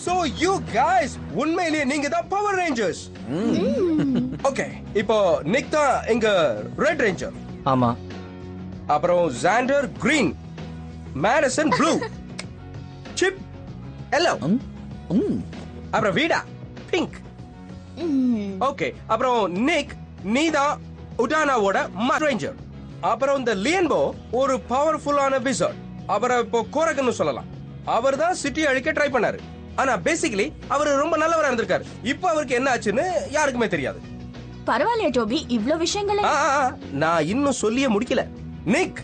So you guys உண்மையிலேயே நீங்க தான் பவர் ரேஞ்சர்ஸ். ஓகே, இப்போ நிக் தான் எங்க ரெட் ரேஞ்சர். ஆமா. அப்புறம் Xander green, Madison blue, Chip yellow, அப்புறம் வீடா பிங்க். ஓகே, அப்புறம் நிக் நீ தான் உடானாவோட ரேஞ்சர். அப்புறம் இந்த லியன்போ ஒரு பவர்ஃபுல்லான விசர்ட். அப்புறம் இப்போ கோரகன்னு சொல்லலாம். அவர் தான் சிட்டி அழிக்க ட்ரை பண்ணாரு. ஆனா பேசிக்கலி அவர் ரொம்ப நல்லவரா இருந்திருக்காரு. இப்போ அவருக்கு என்ன ஆச்சுன்னு யாருக்குமே தெரியாது. பரவாயில்லையா ஜோபி, இவ்ளோ விஷயங்களை நான் இன்னும் சொல்லியே முடிக்கல. நிக்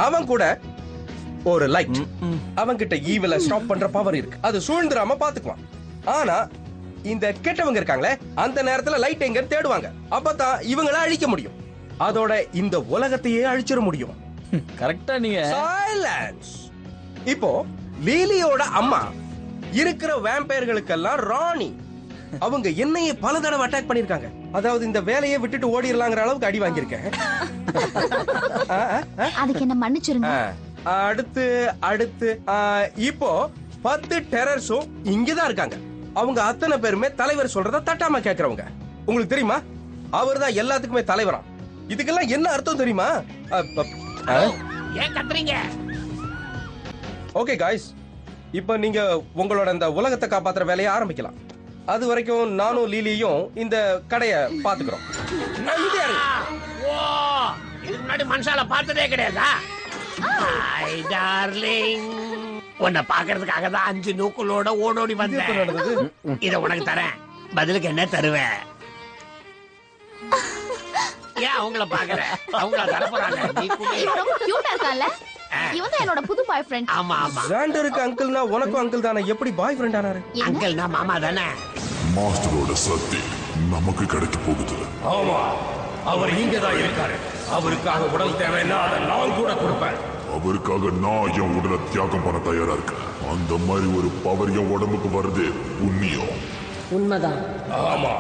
அவன் கூட ஒரு லைட், அவன் கிட்ட ஈவில ஸ்டாப் பண்ற பவர் இருக்கு. அது சூழ்ந்துராம பாத்துக்குவான். ஆனா இந்த கெட்டவங்க இருக்காங்களே, அந்த நேரத்துல லைட் எங்க தேடுவாங்க. அப்பதான் இவங்கள அழிக்க முடியும். அதோட இந்த உலகத்தையே அழிச்சிட முடியும். கரெக்டா நீங்க. சைலன்ஸ். இப்போ லீலியோட அம்மா இருக்கிற வேம்பயர்களுக்கெல்லாம் ராணி. அவங்க என்னையே பல தடவை அட்டாக் பண்ணிருக்காங்க. அதாவது இந்த வேலையை விட்டுட்டு ஓடிரலாங்கிற அளவுக்கு அடி வாங்கியிருக்கேன். அதுக்கு என்ன மன்னிச்சிருங்க. அடுத்து அடுத்து இப்போ 10 டெரர்ஸும் இங்கதான் இருக்காங்க. அவங்க அத்தனை பேருமே தலைவர் சொல்றத தட்டாம கேக்குறவங்க. உங்களுக்கு தெரியுமா, அவர் தான் எல்லாத்துக்குமே தலைவராம். இதுக்கெல்லாம் என்ன அர்த்தம் தெரியுமா? ஏன் கத்துறீங்க? ஓகே காய்ஸ், இப்போ நீங்க உங்களோட இந்த உலகத்தை காப்பாத்துற வேலையை ஆரம்பிக்கலாம். அது வரைக்கும் நானும் லீலியும் இந்த கடையை பாத்துக்கிறோம். இதுக்கு முன்னாடி மனுஷால பார்த்ததே கிடையாதா? டார்லிங், உன்னை பாக்குறதுக்காக தான் 5 நூக்களோட ஓடோடி வந்தேன். இத உனக்கு தரேன், பதிலுக்கு என்ன தருவேன்? ஏன் அவங்கள பாக்குற? அவங்கள தர போறாங்க. நீ ரொம்ப கியூட்டா இருக்கான்ல. இவன் தான் என்னோட புது பாய் ஃப்ரெண்ட். ஆமா ஆமா. ஜாண்டருக்கு அங்கிள்னா உனக்கும் அங்கிள் தானே, எப்படி பாய் ஃப்ரெண்ட் ஆனாரு? அங்கிள்னா மாமா தானே. மாஸ்டரோட சக்தி நமக்கு கிடைக்க போகுது. ஆமா, அவர் இங்க தான் இருக்காரு. அவருக்காக உடல் தேவைன்னா அதை நான் கூட கொடுப்பேன். அவருக்காக நான் என் உடலை தியாகம் பண்ண தயாரா இருக்கேன். அந்த மாதிரி ஒரு பவர் என் உடம்புக்கு வருது, புண்ணியம். உண்மைதான். ஆமா,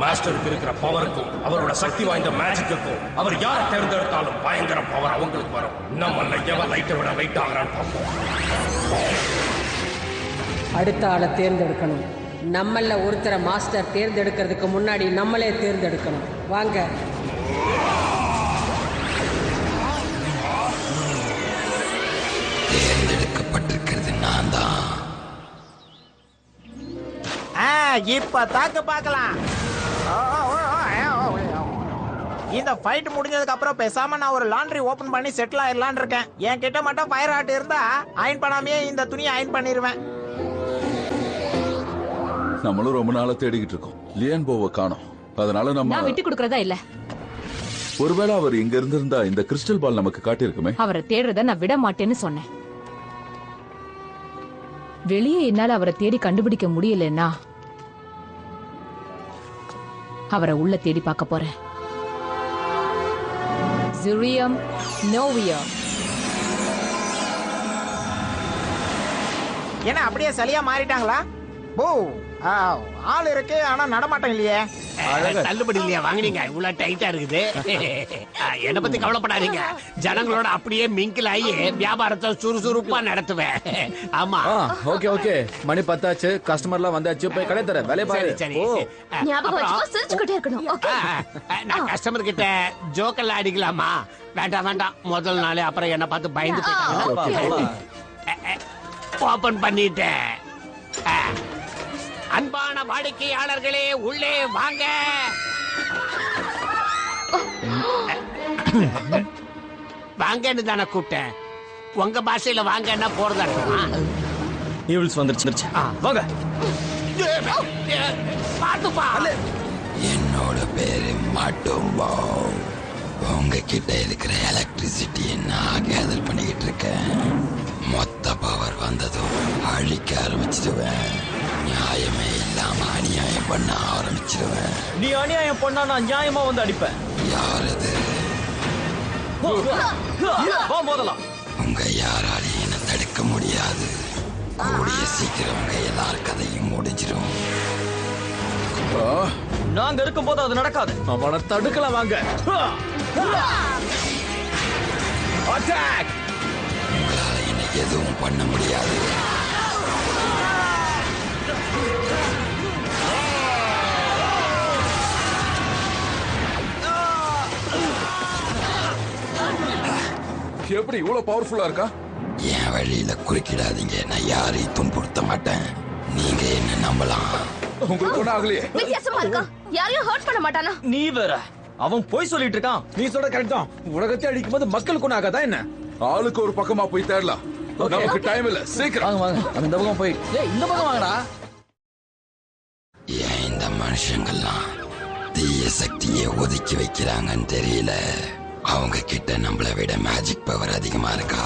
மாஸ்டருக்கு இருக்கிற பவருக்கும் அவரோட சக்தி வாய்ந்த மேஜிக்குக்கும் அவர் யாரை தேர்ந்தெடுத்தாலும் பயங்கர பவர் அவங்களுக்கு வரும். நம்ம எவன் லைட்டை விட லைட் ஆகிறான்னு பார்ப்போம். அடுத்த ஆளை தேர்ந்தெடுக்கணும். நம்மள ஒருத்தரை மாஸ்டர் தேர்ந்தெடுக்கிறதுக்கு முன்னாடி நம்மளே தேர்ந்தெடுக்கணும். வாங்க. தேர்ந்தெடுக்கப்பட்டிருக்கிறது நான் தான். இப்ப தாக்கு பார்க்கலாம். இந்த ஃபைட் முடிஞ்சதுக்கு அப்புறம் பேசாம நான் ஒரு லாண்டரி ஓபன் பண்ணி செட்டில் ஆயிடலான்னு இருக்கேன். என் கிட்ட மட்டும் ஃபயர் ஆட் இருந்தா அயன் பண்ணாமையே இந்த துணியை அயன் பண்ணிடுவேன். நம்மளும் ரொம்ப நாளா தேடிக்கிட்டு இருக்கோம். லியன்போவை காணோம். அதனால நம்ம விட்டு கொடுக்கறதா இல்ல. ஒருவேளை அவர் இங்க இருந்திருந்தா இந்த கிறிஸ்டல் பால் நமக்கு காட்டியிருக்குமே. அவரை தேடுறத நான் விட மாட்டேன்னு சொன்னேன். வெளியே என்னால அவரை தேடி கண்டுபிடிக்க முடியலன்னா அவரை உள்ள தேடி பார்க்க போறேன். Zurium Novia. என்ன அப்படியே சலியா மாறிட்டாங்களா? ஓ, ஆள் இருக்கு ஆனா நடமாட்டம் இல்லையே. தள்ளுபடி இல்லையா வாங்கினீங்க? இவ்வளவு டைட்டா இருக்குது. என்ன பத்தி கவலைப்படாதீங்க. ஜனங்களோட அப்படியே மிங்கில் ஆகி வியாபாரத்தை சுறுசுறுப்பா நடத்துவேன். ஆமா. ஓகே ஓகே, மணி 10 ஆச்சு. கஸ்டமர்லாம் வந்தாச்சு. போய் கடை தர வேலை பாரு. சரி. ஞாபகம் வச்சுக்கோ, சிரிச்சுக்கிட்டே இருக்கணும். ஓகே. நான் கஸ்டமர் கிட்ட ஜோக்கெல்லாம் அடிக்கலாமா? வேண்டாம். முதல் நாளே அப்புறம் என்ன பார்த்து பயந்து போயிட்டாங்க. ஓபன் பண்ணிட்டேன். அன்பான வாடிக்கையாளர்களே, உள்ளே வாங்க. வாங்கன்னு தானே கூப்பிட்டேன். உங்க பாஷையில வாங்கன்னா போறதா இருக்குமா? ஈவில்ஸ் வந்துருச்சு. வாங்க. பாத்துப்பா. என்னோட பேரு மாட்டோம்பா. உங்ககிட்ட இருக்கிற எலக்ட்ரிசிட்டியை நான் கேதர் பண்ணிக்கிட்டு இருக்கேன். மொத்த பவர் வந்ததும் அழிக்க ஆரம்பிச்சிடுவேன். நியாயமே இல்லாம அநியாயம் பண்ண ஆரம்பிச்சிடுவேன். நீ அநியாயம் பண்ணா நான் நியாயமா வந்து அடிப்பேன். யார் அது? மோதலாம். உங்க யாராலையும் என்ன தடுக்க முடியாது. கூடிய சீக்கிரம் உங்க எல்லார் கதையும் முடிஞ்சிடும். நாங்க இருக்கும் போது அது நடக்காது. அவனை தடுக்கலாம். வாங்க. உங்களால என்ன எதுவும் பண்ண முடியாது. எப்படி இவ்வளவு பவர்ஃபுல்லா இருக்கா? என் வழியில குறுக்கிடாதீங்க. நான் யாரையும் துன்புறுத்த மாட்டேன். நீங்க என்ன நம்பலாம். உங்களுக்கு ஒண்ணும் ஆகலையே. வித்தியாசமா இருக்கா? யாரையும் ஹர்ட் பண்ண மாட்டானா? நீ வேற அவன் போய் சொல்லிட்டு இருக்கான். நீ சொல்ற கரெக்ட் தான். உலகத்தை அழிக்கும் போது மக்களுக்கு ஒண்ணு ஆகாதா என்ன? ஆளுக்கு ஒரு பக்கமா போய் தேடலாம். நமக்கு டைம் இல்ல. சீக்கிரம் வாங்க வாங்க அந்த பக்கம் போய். ஏய் இந்த பக்கம் வாங்கடா. ஏன் இந்த மனுஷங்கள்லாம் தீய சக்தியை ஒதுக்கி வைக்கிறாங்கன்னு தெரியல. அவங்க கிட்ட நம்மளை விட மேஜிக் பவர் அதிகமா இருக்கா?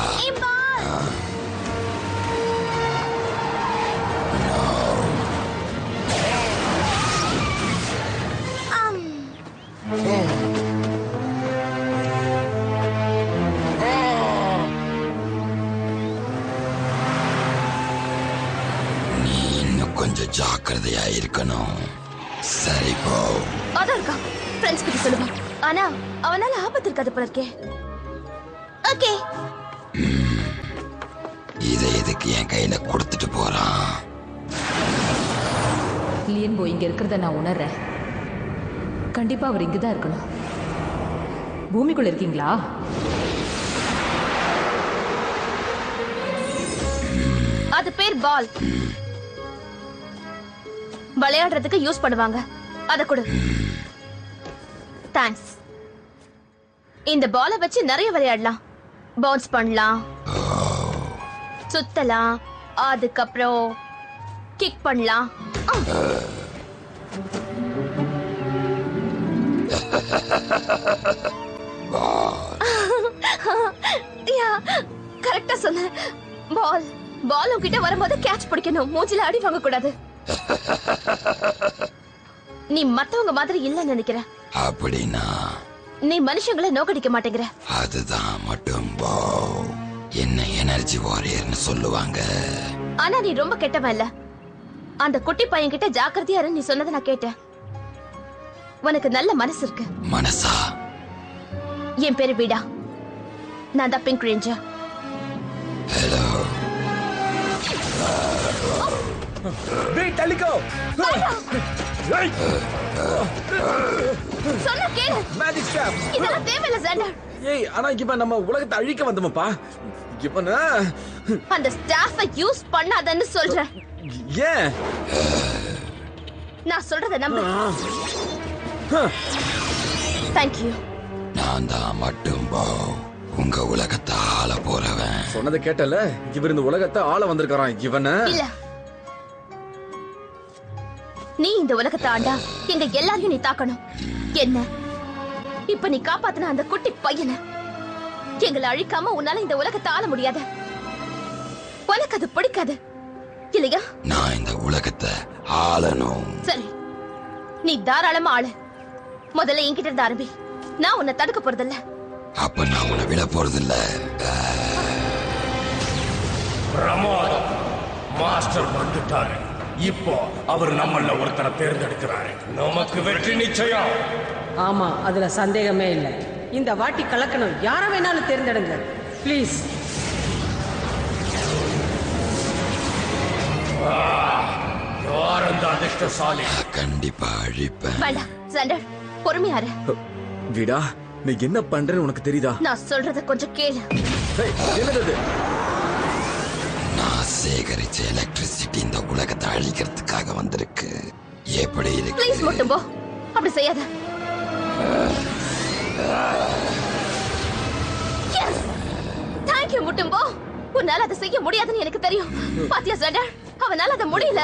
நீ இன்னும் கொஞ்சம் ஜாக்கிரதையா இருக்கணும். சரி போ. அதான் இருக்கா ஃப்ரெண்ட்ஸ் கிட்ட சொல்லுவான். ஆனா அவனால ஆபத்து இருக்காது போல இருக்கே. ஓகே இதை எதுக்கு என் கையில கொடுத்துட்டு போறான்? லியன்போ இங்க இருக்கிறத நான் உணர்றேன். கண்டிப்பா அவர் இங்கதான் இருக்கணும். பூமிக்குள்ள இருக்கீங்களா? அது பேர் பால். விளையாடுறதுக்கு யூஸ் பண்ணுவாங்க. அத கொடு. தேங்க்ஸ். இந்த பாலை வச்சு நிறைய விளையாடலாம். பவுன்ஸ் பண்ணலாம், சுத்தலாம், அதுக்கப்புறம் கிக் பண்ணலாம். கரெக்டா சொன்ன. பால் பால் உன்கிட்ட வரும்போது கேட்ச் பிடிக்கணும். மூஞ்சில அடி வாங்க கூடாது. நீ மத்தவங்க மாதிரி இல்லன்னு நினைக்கிற. அப்படின்னா நீ மனுஷங்களை நோக்கடிக்க மாட்டேங்கிற. அதுதான் மட்டும் என்ன எனர்ஜி வாரியர்னு சொல்லுவாங்க. ஆனா நீ ரொம்ப கெட்டவன் இல்ல. அந்த குட்டி பையன் கிட்ட ஜாக்கிரதையா இரு. நீ சொன்னதை நான் கேட்டேன். உனக்கு நல்ல மனசு இருக்கு. மனசா? என் பேரு வீடா. நான் தான் பிங்க் ரேஞ்சர். ஹலோ. வெயிட் தள்ளிக்கோ. சொன்ன கேளு. Magic stop. இதெல்லாம் தேவையில்ல ஜெண்டர். ஏய் ஆனா இவன் நம்ம உலகத்தை அழிக்க வந்தோம்ப்பா. இவனா அந்த ஸ்டாஃபை யூஸ் பண்ணாதன்னு சொல்றேன். ஏன்? நான் சொல்றத நம்பு. Thank you. நான் தான் மட்டும் உங்க உலகத்தை ஆள போறவன். சொன்னதை கேட்டல. இவர் இந்த உலகத்தை ஆள வந்திருக்காராம். இவன இல்ல. நீ இந்த உலகத்தை ஆண்டா எங்க எல்லாரையும் நீ தாக்கணும். என்ன இப்ப நீ காப்பாத்தின அந்த குட்டி பையனை எங்களை அழிக்காம உன்னால இந்த உலகத்தை ஆள முடியாது. உனக்கு அது பிடிக்காது இல்லையா? நான் இந்த உலகத்தை ஆளணும். சரி, நீ தாராளமா ஆளு. முதல்ல என்கிட்ட இருந்து ஆரம்பி. நான் உன்னை தடுக்க போறதில்ல. அப்ப நான் உன்னை விட போறதில்ல. பிரமாதம். மாஸ்டர் வந்துட்டாரு. இப்போ அவர் நம்மள ஒருத்தரை தேர்ந்தெடுக்கிறாரு. நமக்கு வெற்றி நிச்சயம். ஆமா, அதுல சந்தேகமே இல்லை. இந்த வாட்டி கலக்கணும். யார வேணாலும் தேர்ந்தெடுங்க ப்ளீஸ். யார் அந்த அதிர்ஷ்டசாலி? கண்டிப்பா அழிப்பேன். வேண்டாம் ஜெண்டர், பொறுமையா இரு. வீடா, நீ என்ன பண்றன்னு உனக்கு தெரியுதா? நான் சொல்றத கொஞ்சம் கேளு. என்னது? நான் சேகரிச்ச எலக்ட்ரிசிட்டி இந்த உலகத்தை அழிக்கிறதுக்காக வந்திருக்கு. எப்படி இருக்கு? ப்ளீஸ் மட்டும் போ. அப்படி செய்யாத. தேங்க்யூ முட்டும் போ. உன்னால அதை செய்ய முடியாதுன்னு எனக்கு தெரியும். பாத்தியா ஜெண்டர், அவனால அதை முடியல.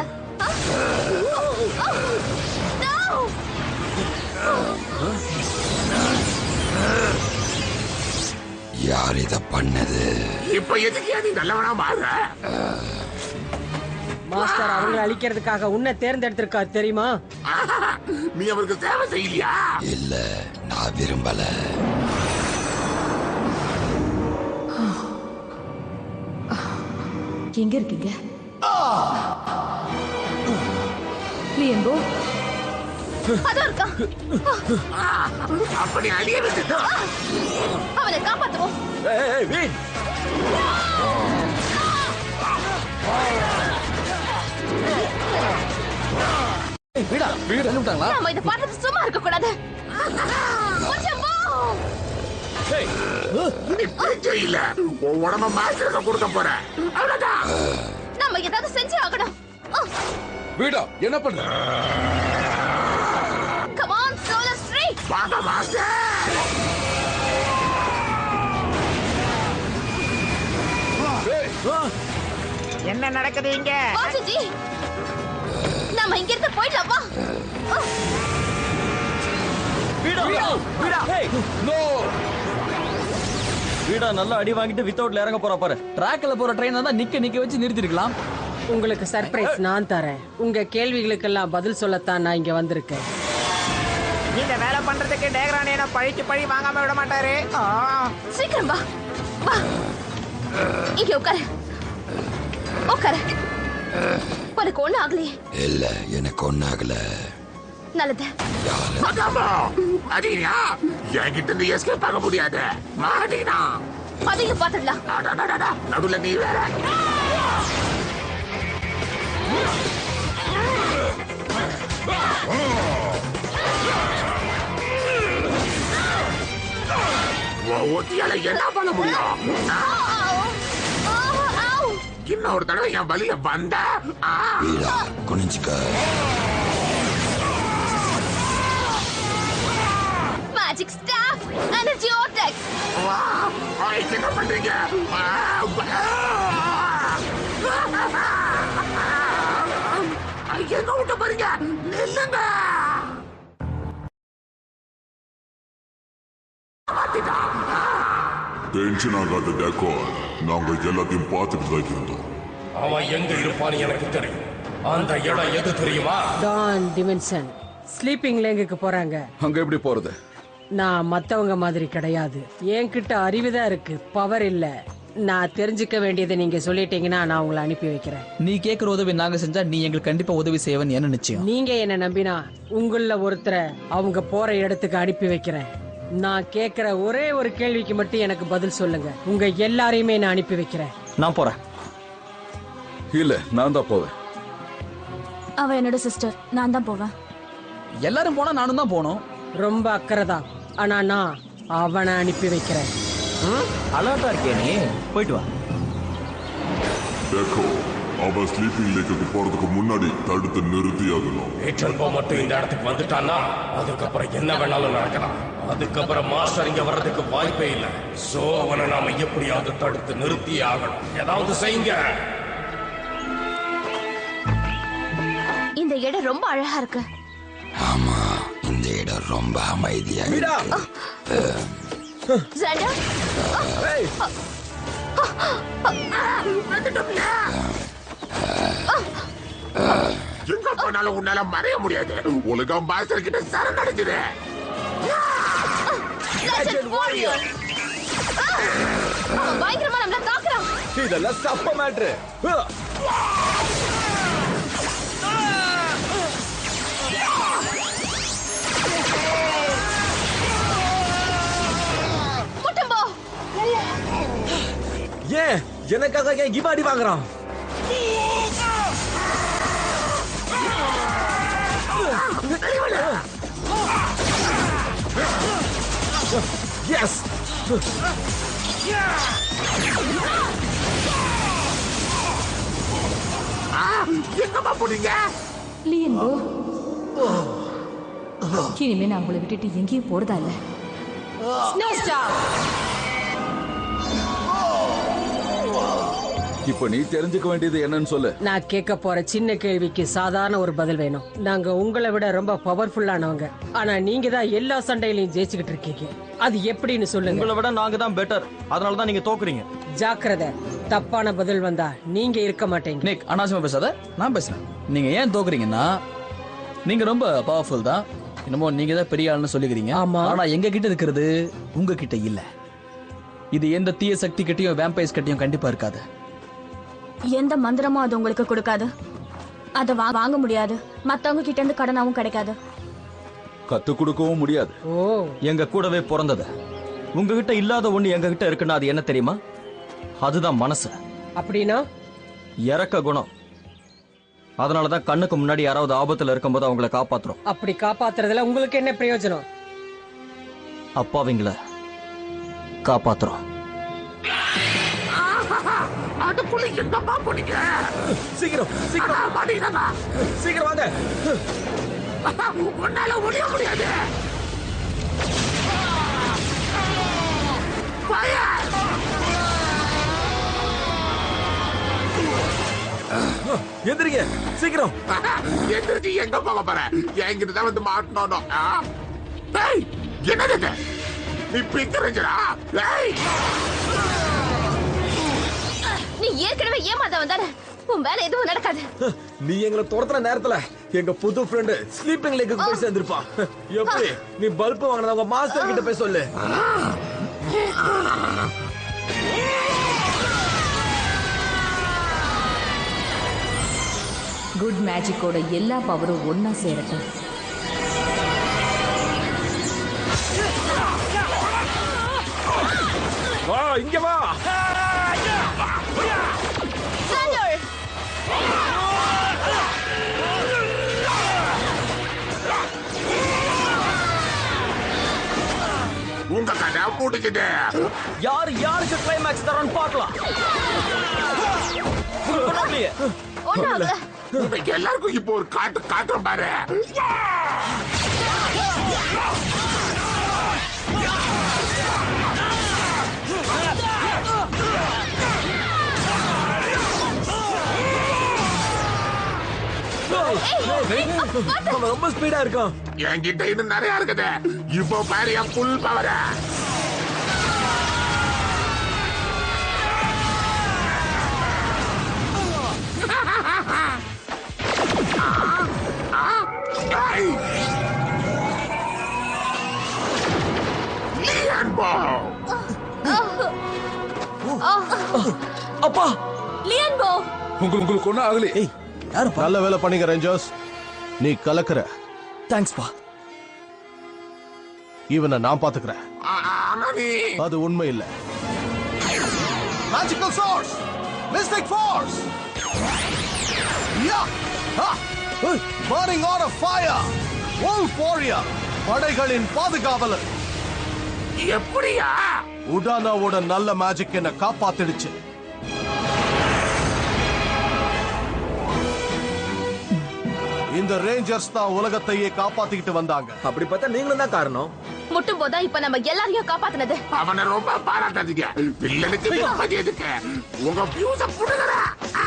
யார் இத பண்ணது? இப்ப எதுக்கு நீ நல்லவனா மாற? மாஸ்டர் அவங்களை அழிக்கிறதுக்காக உன்னை தேர்ந்தெடுத்திருக்கா தெரியுமா? நீ அவருக்கு சேவை செய்யலையா? இல்ல, நான் விரும்பல. எங்க இருக்கீங்க? லியன்போ அதோ இருக்கான். அப்படி அழிய விட்டுட்டா. அவனை காப்பாத்துவோம். வீட். வீடா, வீடு தள்ளிவிட்டாங்களா? நாம இதை பார்த்துட்டு சும்மா இருக்க கூடாது. கொஞ்சம் போ. இனி பேச்சே இல்ல. உன் உடம்ப மாஸ்டருக்கு கொடுக்க போறேன். அவ்வளவுதான். நம்ம ஏதாவது செஞ்சு ஆகணும். வீடா என்ன பண்ண? கம் ஆன் சோலர் ஸ்ரீ. வாங்க மாஸ்டர். என்ன நடக்குது இங்க? வாசுஜி, நம்ம இங்க இருந்து போயிடலாம் வா. வீடா வீடா நோ வீடா நல்லா அடி வாங்கிட்டு வித்தவுட்ல இறங்க போறா பாரு. ட்ராக்ல போற ட்ரெயின் தான் நிக்க வச்சு நிறுத்திருக்கலாம். உங்களுக்கு சர்ப்ரைஸ் நான் தரேன். உங்க கேள்விகளுக்கெல்லாம் பதில் சொல்லத்தான் நான் இங்க வந்திருக்கேன். இந்த வேலை பண்றதுக்கு டேகரானி என்ன பழிக்கு பழி வாங்காம விட மாட்டாரு. சீக்கிரம் வா வா. இங்க உட்காரு உட்காரு. உனக்கு ஒண்ணு ஆகலையே? இல்ல எனக்கு ஒன்னாகல. நல்லது. மாட்டினா என்கிட்ட இருந்து எஸ்கேப் ஆக முடியாது. மாட்டினா அதையும் பாத்துடலாம். நடுவுல நீ வேற. ஒட்டியால என்ன பண்ண முடியும்? இன்னொரு தடவை என் வழிய வந்த வீடா குனிஞ்சுக்க. Magic staff energy vortex. என்ன பண்றீங்க? எங்க விட்டு பாருங்க. நில்லுங்க. டென்ஷன் ஆகாத டேக்கோ, நாங்க எல்லாத்தையும் பார்த்துட்டு தான் இருந்தோம். அவன் எங்க இருப்பான்னு எனக்கு தெரியும். அந்த இடம் எது தெரியுமா? டான் டிமென்ஷன் ஸ்லீப்பிங் லேங்குக்கு போறாங்க. அங்க எப்படி போறது? நான் மத்தவங்க மாதிரி கிடையாது. என்கிட்ட அறிவுதான் இருக்கு, பவர் இல்ல. நான் தெரிஞ்சுக்க வேண்டியதை நீங்க சொல்லிட்டீங்கன்னா நான் உங்களை அனுப்பி வைக்கிறேன். நீ கேக்குற உதவி நாங்க செஞ்சா நீ எங்களுக்கு கண்டிப்பா உதவி செய்வன் என்ன நிச்சயம். நீங்க என்ன நம்பினா உங்கள ஒருத்தரை அவங்க போற இடத்துக்கு அனுப்பி வைக்கிறேன். நான் கேக்குற ஒரே ஒரு கேள்விக்கு மட்டும் எனக்கு பதில் சொல்லுங்க. உங்க எல்லாரையுமே நான் அனுப்பி வைக்கிறேன். நான் போறேன். இல்ல நான் தான் போவேன். அவ என்னோட சிஸ்டர், நான் தான் போவேன். எல்லாரும் போனா நானும் தான் போனோம். ரொம்ப அக்கறைதான், ஆனா நான் அவனை அனுப்பி வைக்கிறேன். அலர்ட்டா இருக்கே நீ, போயிட்டு வா. டேக்கோ, அவன் ஸ்லீப்பிங் லேக்குக்கு போறதுக்கு முன்னாடி தடுத்து நிறுத்தியாகணும். ஏற்றல் போ மட்டும் இந்த இடத்துக்கு வந்துட்டான்னா அதுக்கப்புறம் என்ன வேணாலும் நடக்கலாம். அதுக்கப்புறம் மாஸ்டர் இங்க வர்றதுக்கு வாய்ப்பே இல்லை. சோ அவனை நாம எப்படியாவது தடுத்து நிறுத்தியே ஆகணும். ஏதாவது செய்யுங்க. இந்த இடம் ரொம்ப அழகா இருக்கு. ஆமா, இந்த இடம் ரொம்ப அமைதியா இருக்கு. ஜெண்டர், எங்க போனாலும் உன்னால மறைய முடியாது. உலகம் மாஸ்டர் கிட்ட சரணடைஞ்சிரு. பயங்கரமா நம்மள தாக்குறான். இதெல்லாம் சப்ப மேட்ரு. முட்டம்போ, ஏன் எனக்காக ஏன் இவன் அடி வாங்குறான்? எஸ், எங்கம்மா போறீங்க? லியன்போ, இனிமே நான் உங்களை விட்டுட்டு எங்கேயும் போறதா இல்ல. ஸ்னோ ஸ்டார், இப்ப நீ தெரிஞ்சுக்க வேண்டியது என்னன்னு சொல்லு. நான் கேட்க போற சின்ன கேள்விக்கு சாதாரண ஒரு பதில் வேணும். நாங்க உங்களை விட ரொம்ப பவர்ஃபுல்லானவங்க, ஆனா நீங்க தான் எல்லா சண்டையிலையும் ஜெயிச்சுக்கிட்டு இருக்கீங்க. அது எப்படின்னு சொல்லுங்க. உங்களை விட நாங்க தான் பெட்டர், அதனால தான் நீங்க தோக்குறீங்க. ஜாக்கிரதை, தப்பான பதில் வந்தா நீங்க இருக்க மாட்டீங்க. நிக், அனாவசியமா பேசாத, நான் பேசுறேன். நீங்க ஏன் தோக்குறீங்கன்னா நீங்க ரொம்ப பவர்ஃபுல் தான், என்னமோ நீங்க தான் பெரிய ஆளுன்னு சொல்லிக்கிறீங்க. ஆனா எங்க கிட்ட இருக்கிறது உங்க கிட்ட இல்ல. இது எந்த தீய சக்தி கிட்டயும் வேம்பைஸ் கிட்டயும் கண்டிப்பா இருக்காது. எந்த மந்திரமும் அது உங்களுக்கு கொடுக்காது. அத வாங்க முடியாது. மத்தவங்க கிட்ட இருந்து கடனாவும் கிடைக்காது. கத்து கொடுக்கவும் முடியாது. எங்க கூடவே பிறந்தது. உங்ககிட்ட இல்லாத ஒண்ணு எங்க கிட்ட இருக்குன்னா அது என்ன தெரியுமா? அதுதான் மனசு. அப்படின்னா இறக்க குணம். அதனாலதான் கண்ணுக்கு முன்னாடி யாராவது ஆபத்துல இருக்கும்போது அவங்களை காப்பாத்துறோம். அப்படி காப்பாத்துறதுல உங்களுக்கு என்ன பிரயோஜனம்? அப்பாவிங்கள காப்பாத்துறோம். அதுக்குள்ள எங்கப்பா போனீங்க? சீக்கிரம் சீக்கிரம் சீக்கிரம் வாங்க. உன்னால முடிய முடியாது. எந்திரிங்க சீக்கிரம். எந்திரிச்சு எங்க போக போற? என்கிட்ட தான் வந்து மாட்டணும். என்னது நீ பிக்கிறா? நீ ஏற்கனவே ஏமாந்தவன் தானே, உன் வேலை எதுவும் நடக்காது. நீ எங்களை துரத்துற நேரத்துல எங்க புது ஃப்ரெண்டு ஸ்லீப்பிங் லேக்கு போய் சேர்ந்திருப்பான். எப்படி நீ பல்ப் வாங்கினவங்க மாஸ்டர் கிட்ட போய் சொல்லு. குட் மேஜிக்கோட எல்லா பவரும் ஒன்னா சேரட்டும். வா இங்க வா. உங்க கதை முடிச்சுட்டு யாருக்கு கிளைமேக்ஸ் தரோன்னு பார்க்கலாம். எல்லாருக்கும் இப்போ ஒரு காட்டுற பாரு. ரொம்ப ஸ்பீடா இருக்கும். என்கிட்ட இன்னும் நிறைய இருக்குது. இப்போ பாரு என் புல் பவர. அப்பா லியன்போ, உங்களுக்கு ஒன்னும் ஆகலை. நல்ல வேலை பண்ணீங்க ரேஞ்சர்ஸ். நீ கலக்குற. தேங்க்ஸ் பா. இவனை நான் பாத்துக்கிறேன். அது உண்மை இல்ல. Magical source, mystic force, burning on off fire, wolf warrior, படைகளின் பாதுகாவலர். எப்படியா? உடானாவோட நல்ல மேஜிக் என்ன காப்பாத்திடுச்சு. இந்த ரேஞ்சர்ஸ் தான் உலகத்தையே காப்பாத்திக்கிட்டு வந்தாங்க. அப்படி பார்த்தா நீங்களும் தான் காரணம். முட்டும் போதா இப்ப நம்ம எல்லாரையும் காப்பாத்தினது. அவனை ரொம்ப பாராட்டாதீங்க. வில்லனுக்கு நிம்மதி எதுக்கு? உங்க வியூஸ புடுங்கடா.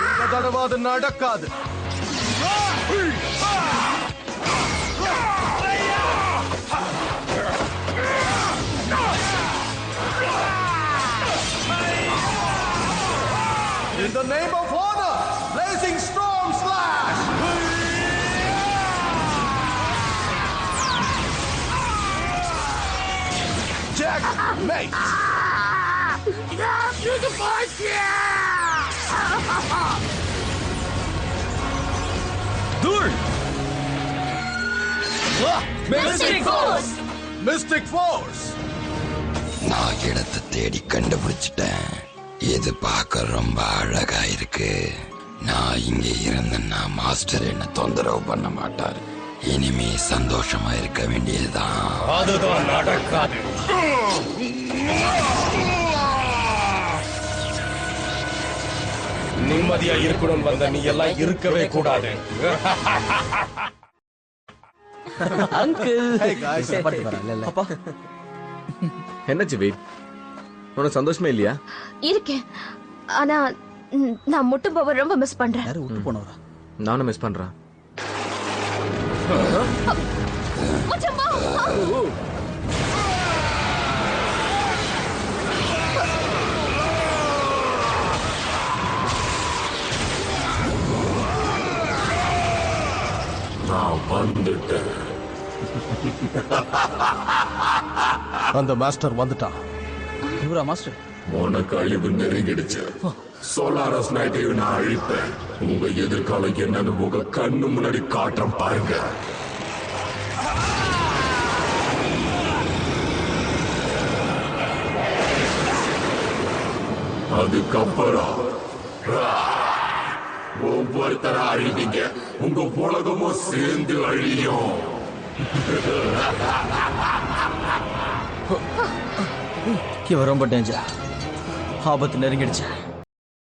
இந்த தடவை அது நடக்காது. In the name of honor, blazing storm slash. Jack, mate. Yeah, beautiful. Dude. Mystic Force. Mystic Force. நான் இடத்தை தேடி கண்டுபிடிச்சிட்டேன். இது பார்க்க ரொம்ப அழகா இருக்கு. நான் இங்க இருந்தேன்னா மாஸ்டர் என்ன தொந்தரவு பண்ண மாட்டார். இனிமே சந்தோஷமா இருக்க வேண்டியதுதான். அதுதான் நடக்காது. நிம்மதியா இருக்கணும் வந்த நீ எல்லாம் இருக்கவே கூடாது. அப்பா என்னாச்சு வெயிட்? உனக்கு சந்தோஷமே இல்லையா? இருக்கேன், ஆனா நான் முட்டும் போவ ரொம்ப மிஸ் பண்றேன். விட்டு போனவரா? நானும் மிஸ் பண்றேன். நான் வந்துட்டேன். அந்த மாஸ்டர் வந்துட்டான். இவரா மாஸ்டர்? உனக்கு அழிவு நெருங்கிடுச்சு. சோலாரஸ் நைட்டையும் நான் அழிப்பேன். உங்க எதிர்காலம் என்னன்னு உங்க கண்ணு முன்னாடி காட்டுறேன் பாருங்க. அதுக்கப்புறம் ஒவ்வொருத்தரா அழிவீங்க. உங்க உலகமும் சேர்ந்து அழியும். இவன் ரொம்ப டேஞ்சர். ஆபத்து நெருங்கிடுச்சு.